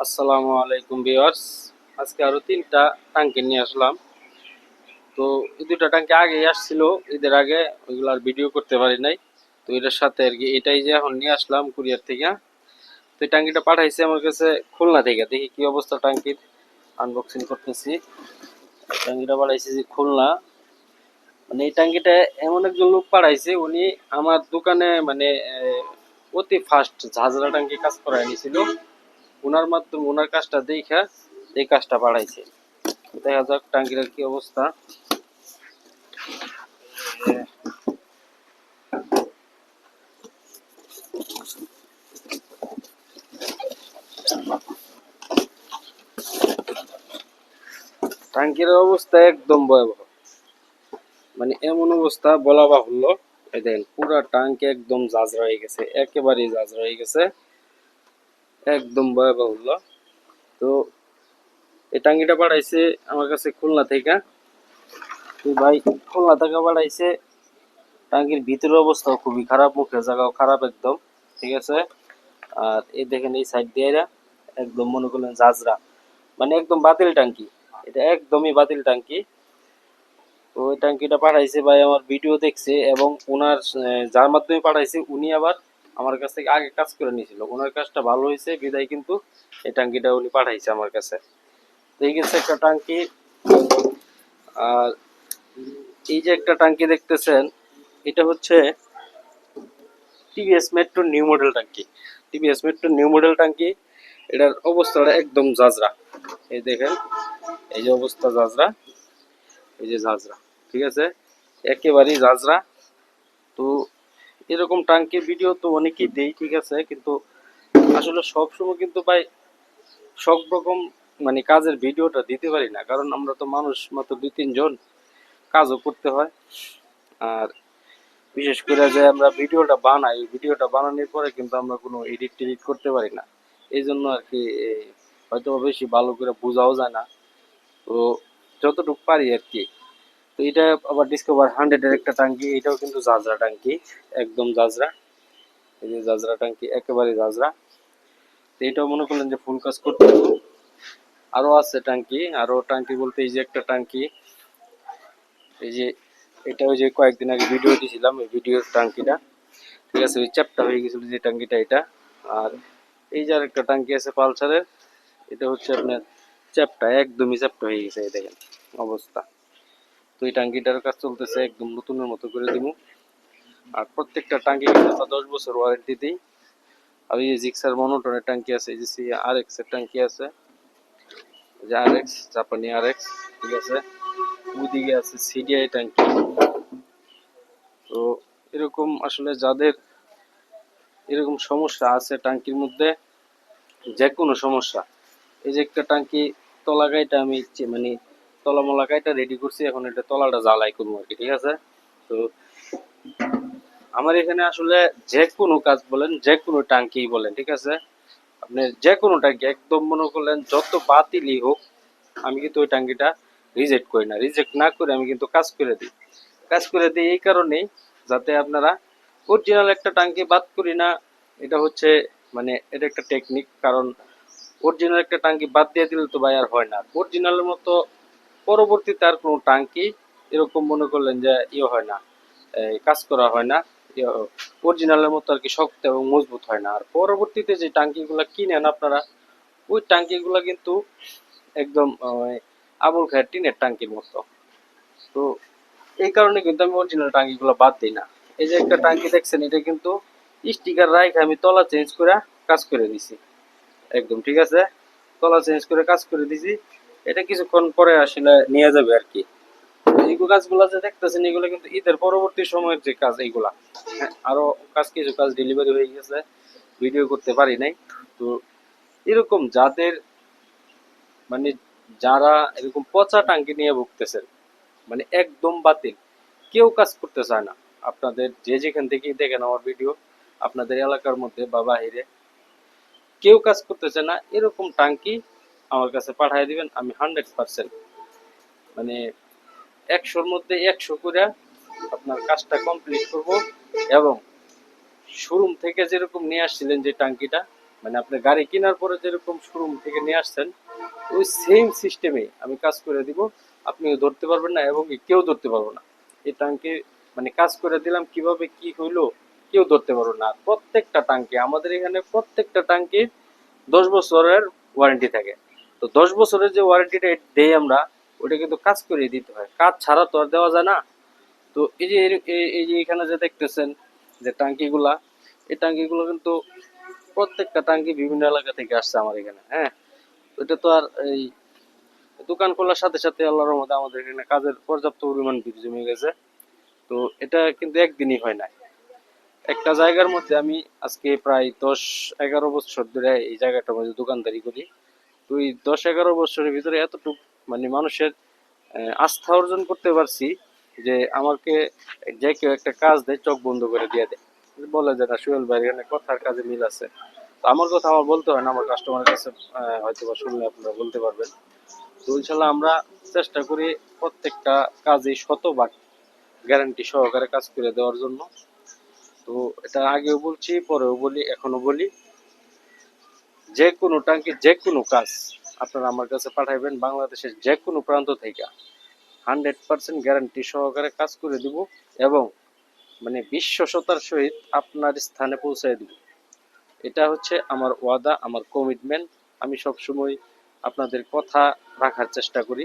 আসসালামু আলাইকুম ভিউয়ার্স। আজকে আরো তিনটা টাঙ্কি নিয়ে আসলাম। তো এই দুটা টাঙ্কি আগেই আসছিল, ঈদের আগে, ওইগুলো আর ভিডিও করতে পারি নাই। তো এটার সাথে আর কি এটাই যে এখন নিয়ে আসলাম কুরিয়ার থেকে। তো এই টাঙ্কিটা পাঠাইছে আমার কাছে খুলনা থেকে। দেখি কি অবস্থা টাঙ্কির, আনবক্সিং করতেছি। টাঙ্কিটা পাঠাইছে যে খুলনা। মানে এই টাঙ্কিটা এমন একজন লোক পাঠাইছে, উনি আমার দোকানে মানে অতি ফাস্ট ঝাঁঝরা টাঙ্কি কাজ করায় নিছিল। ওনার মাধ্যমে ওনার কাজটা দেখা এই কাজটা বাড়াইছে। দেখা যাক টাঙ্কির কি অবস্থা। টাঙ্কির অবস্থা একদম ভয়াবহ, মানে এমন অবস্থা বলা বাহুল্য। এই দেখেন পুরা টাঙ্কি একদম জাজরা হয়ে গেছে, একেবারেই জাজরা হয়ে গেছে, একদম ভয়াবহুল্য। তো এই টাঙ্কিটা বাড়াইছে আমার কাছে খুলনা থেকে। তুই ভাই খুলনা থেকে বাড়াইছে। টাঙ্কির ভিতরের অবস্থা খুবই খারাপ, মুখের জায়গাও খারাপ একদম, ঠিক আছে। আর এই দেখেন এই সাইড দিয়ে একদম মনে করলেন জাজরা, মানে একদম বাতিল টাঙ্কি। এটা একদমই বাতিল টাঙ্কি। তো ওই ট্যাঙ্কিটা পাঠাইছে ভাই, আমার ভিডিও দেখছে এবং ওনার যার মাধ্যমে পাঠাইছে উনি আবার আমার কাছ থেকে আগে কাজ করে নিয়েছিল, ওনার কাজটা ভালো হয়েছে বিদায় কিন্তু এই ট্যাঙ্কিটা উনি পাঠাইছে আমার কাছে। তো এই গেছে একটা ট্যাঙ্কি। আর এই যে একটা ট্যাঙ্কি দেখতেছেন, এটা হচ্ছে টিভিএস মেট্রো নিউ মডেল ট্যাঙ্কি। টিভিএস মেট্রো নিউ মডেল ট্যাঙ্কি। এটার অবস্থাটা একদম জাজরা। এই দেখেন, এই যে অবস্থা জাজরা, এই যে জাজরা, ঠিক আছে, একেবারেই জাজরা। তো এরকম টাঙ্কির ভিডিও তো অনেকেই দেই, ঠিক আছে, কিন্তু আসলে সব সময় কিন্তু ভাই সব রকম মানে কাজের ভিডিওটা দিতে পারি না, কারণ আমরা তো মানুষ মাত্র দুই তিনজন, কাজও করতে হয়। আর বিশেষ করে যে আমরা ভিডিওটা বানাই, ভিডিওটা বানানোর পরে কিন্তু আমরা কোনো এডিট টেডিট করতে পারি না। এই জন্য আর কি হয়তো বেশি ভালো করে বোঝাও যায় না। তো যতটুকু পারি আর কি। তো এটা আবার ডিসকভার 100 এর একটা টাঙ্কি, এটাও কিন্তু জাজরা টাঙ্কি, একদম জাজরা। এই যে জাজরা টাঙ্কি, একেবারে জাজরা। তো এটাও মনে করলেন যে ফুল কাজ করতে। আরো আছে টাঙ্কি, আরো টাঙ্কি বলতে এই যে একটা টাঙ্কি, এই যে এটা ওই যে কয়েকদিন আগে ভিডিও দিয়েছিলাম, এই ভিডিওর টাঙ্কিটা, ঠিক আছে, ওই চ্যাপটা হয়ে গেছিল যে টাঙ্কিটা এটা। আর এই যে আরেকটা টাঙ্কি আছে পালসারের, এটা হচ্ছে আপনার চ্যাপটা, একদমই চ্যাপটা হয়ে গেছে, এই দেখেন অবস্থা। তো এই টাঙ্কিটার কাজ চলতেছে, একদম নতুনের মতো করে দিব। আর প্রত্যেকটা টাঙ্কি কিন্তু 10 বছর ওয়ারেন্টি দিই। আর এই যে জিক্সার মনোটনের ট্যাঙ্কি আছে, এই যে আরএক্স এর ট্যাঙ্কি আছে, এই যে আরএক্স, জাপানি আরএক্স, ঠিক আছে। ওইদিকে আছে সিডিআই ট্যাঙ্কি। তো এরকম আসলে যাদের এরকম সমস্যা আছে ট্যাঙ্কির মধ্যে, যে কোনো সমস্যা, এই যে একটা ট্যাঙ্কি তলা গাইটা আমি মানে তলা মলা গাইটা রেডি করছি, এখন এটা তলাটা জ্বালাই করবো আর কি, ঠিক আছে। তো আমার এখানে আসলে যে কোনো কাজ বলেন, যে কোনো ট্যাঙ্কি বলেন, ঠিক আছে, আপনি যে কোনো ট্যাঙ্কি একদম মনে করলেন যত বাতিলই হোক, আমি কিন্তু ওই ট্যাঙ্কিটা রিজেক্ট করি না। রিজেক্ট না করে আমি কিন্তু কাজ করে দিই। কাজ করে দিই এই কারণেই, যাতে আপনারা অরিজিনাল একটা ট্যাঙ্কি বাদ করি না। এটা হচ্ছে মানে এটা একটা টেকনিক, কারণ অরিজিনাল একটা ট্যাঙ্কি বাদ দিয়ে দিলে তো ভাই আর হয় না। অরিজিনালের মতো পরবর্তীতে আর কোনো ট্যাঙ্কি এরকম মনে করলেন যে ইয়ে হয় না, কাজ করা হয় না, অরিজিনালের মতো আর কি শক্ত এবং মজবুত হয় না। আর পরবর্তীতে যে টাঙ্কিগুলো কিনেন আপনারা, ওই টাঙ্কিগুলো কিন্তু একদম আবুল খায়ের টিনের টাঙ্কির মতো। তো এই কারণে কিন্তু আমি অরিজিনাল টাঙ্কিগুলো বাদ দিই না। এই যে একটা টাঙ্কি দেখছেন, এটা কিন্তু স্টিকার রাখে আমি তলা চেঞ্জ করে কাজ করে দিছি, একদম ঠিক আছে, তলা চেঞ্জ করে কাজ করে দিছি। এটা কিছুক্ষণ পরে আসলে নিয়ে যাবে আর কি। এইগুলো কাজগুলো যে দেখতেছেন, এগুলো কিন্তু ঈদের পরবর্তী সময়ের যে কাজ এইগুলা। হ্যাঁ, আরো কিছু কাজ ডেলিভারি হয়ে গেছে, ভিডিও করতে পারি নাই। তো এরকম যাদের মানে যারা এরকম পচা টাঙ্কি নিয়ে ভুগতেছেন, মানে একদম বাতিল, কেউ কাজ করতে চায় না, আপনাদের যে যেখান থেকে দেখেন আমার ভিডিও, আপনাদের এলাকার মধ্যে বা বাহিরে কেউ কাজ করতেছে না, এরকম টাঙ্কি আমার কাছে পাঠিয়ে দিবেন। আমি 100% মানে 100-র মধ্যে 100 করে আপনার কাজটা কমপ্লিট করব। এবং শোরুম থেকে যেরকম নিয়ে আসছিলেন যে টাঙ্কিটা, মানে আপনি গাড়ি কেনার পরে যেরকম শোরুম থেকে নিয়ে আসছেন ওই সেম সিস্টেমে আমি কাজ করে দিব, আপনিও ধরতে পারবেন না এবং কেউ ধরতে পারবো না। এই টাঙ্কি মানে কাজ করে দিলাম কিভাবে কি হইলো কেউ ধরতে পারবো না। আর প্রত্যেকটা টাঙ্কি আমাদের এখানে প্রত্যেকটা টাঙ্কির 10 বছরের ওয়ারেন্টি থাকে। তো 10 বছরের যে ওয়ারেন্টিটা দেই আমরা, ওটা কিন্তু কাজ করে দিতে হয়, কাজ ছাড়া তো আর দেওয়া যায় না। তো এই যে এই যে এখানে যে দেখতেছেন যে টাঙ্কিগুলা, এই টাঙ্কিগুলো কিন্তু প্রত্যেকটা টাঙ্কি বিভিন্ন এলাকা থেকে আসছে আমার এখানে। হ্যাঁ, এটা তো আর এই দোকান খোলার সাথে সাথে আল্লাহর রহমতে আমাদের এখানে কাজের পর্যাপ্ত পরিমাণ ভিড় জমে গেছে। তো এটা কিন্তু একদিনই হয় না। একটা জায়গার মধ্যে আমি আজকে প্রায় 10-11 বছর ধরে এই জায়গাটার মধ্যে দোকানদারি করি। তো এই 10-11 বছরের ভিতরে এতটুকু মানে মানুষের আস্থা অর্জন করতে পারছি যে আমাকে যে কেউ একটা কাজ দেয় চোখ বন্ধ করে দিয়ে দেয়, বলে যে না সোহেল ভাই এখানে কথার কাজে মিল আছে। তো আমার কথা আমার বলতে হয় না, আমার কাস্টমারের কাছে হয়তো বা শুনলে আপনারা বলতে পারবেন। তো ইনশাল্লাহ আমরা চেষ্টা করি প্রত্যেকটা কাজে শতভাগ গ্যারান্টি সহকারে কাজ করে দেওয়ার জন্য। তো এটা আগেও বলছি, পরেও বলি, এখনো বলি, যে কোনো টাঙ্কি যে কোনো কাজ আপনারা আমার কাছে পাঠাইবেন, বাংলাদেশের যে কোনো প্রান্ত থেকে 100% গ্যারান্টি সহকারে কাজ করে দিব এবং মানে বিশ্বস্ততার সহিত আপনার স্থানে পৌঁছায় দিব। এটা হচ্ছে আমার ওয়াদা, আমার কমিটমেন্ট। আমি সবসময় আপনাদের কথা রাখার চেষ্টা করি,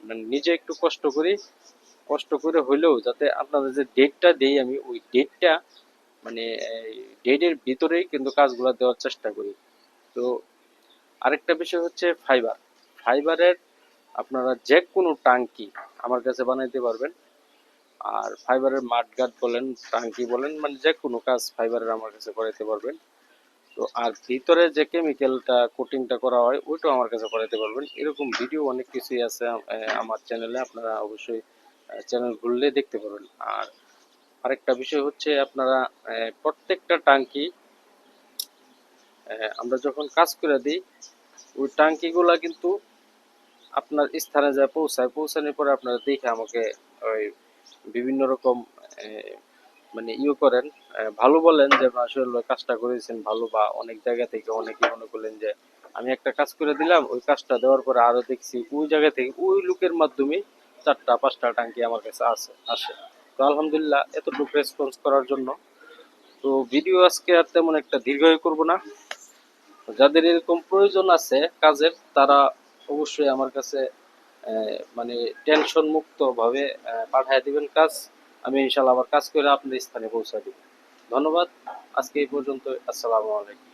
মানে নিজে একটু কষ্ট করি, কষ্ট করে হইলেও যাতে আপনাদের যে ডেটটা দেই আমি ওই ডেটটা মানে ডেটের ভিতরেই কিন্তু কাজগুলো দেওয়ার চেষ্টা করি। তো আরেকটা বিষয় হচ্ছে ফাইবার। ফাইবারের আপনারা যে কোনো টাঙ্কি আমার কাছে বানাইতে পারবেন। আর ফাইবারের মাঠগার্ড বলেন, টাঙ্কি বলেন, মানে যে কোনো কাজ ফাইবারের আমার কাছে করাইতে পারবেন। তো আর ভিতরে যে কেমিক্যালটা কোটিংটা করা হয় ওইটাও আমার কাছে করাইতে পারবেন। এরকম ভিডিও অনেক কিছুই আছে আমার চ্যানেলে, আপনারা অবশ্যই চ্যানেল খুললে দেখতে পারবেন। আর আরেকটা বিষয় হচ্ছে আপনারা প্রত্যেকটা টাঙ্কি আমরা যখন কাজ করে দিই ওই টাঙ্কিগুলা কিন্তু আপনার স্থানে যা পৌঁছায়, পৌঁছানোর পরে আপনারা দেখে আমাকে ওই বিভিন্ন রকম মানে করেন, ভালো বলেন যে আসলে কাজটা করেছেন ভালো, বা অনেক জায়গা থেকে অনেকে মনে করলেন যে আমি একটা কাজ করে দিলাম, ওই কাজটা দেওয়ার পরে আরো দেখছি ওই জায়গা থেকে ওই লোকের মাধ্যমে 4টা 5টা টাঙ্কি আমার কাছে আসে। তো আলহামদুলিল্লাহ এতটুকু রেসপন্স করার জন্য। তো ভিডিও আজকে আর তেমন একটা দীর্ঘ করব না। যাদের এরকম প্রয়োজন আছে কাজের তারা অবশ্যই আমার কাছে মানে টেনশন মুক্ত ভাবে পাঠিয়ে দিবেন কাজ, আমি ইনশাল্লাহ আবার কাজ করে আপনার স্থানে পৌঁছে দিব। ধন্যবাদ, আজকে এই পর্যন্ত। আসসালামু আলাইকুম।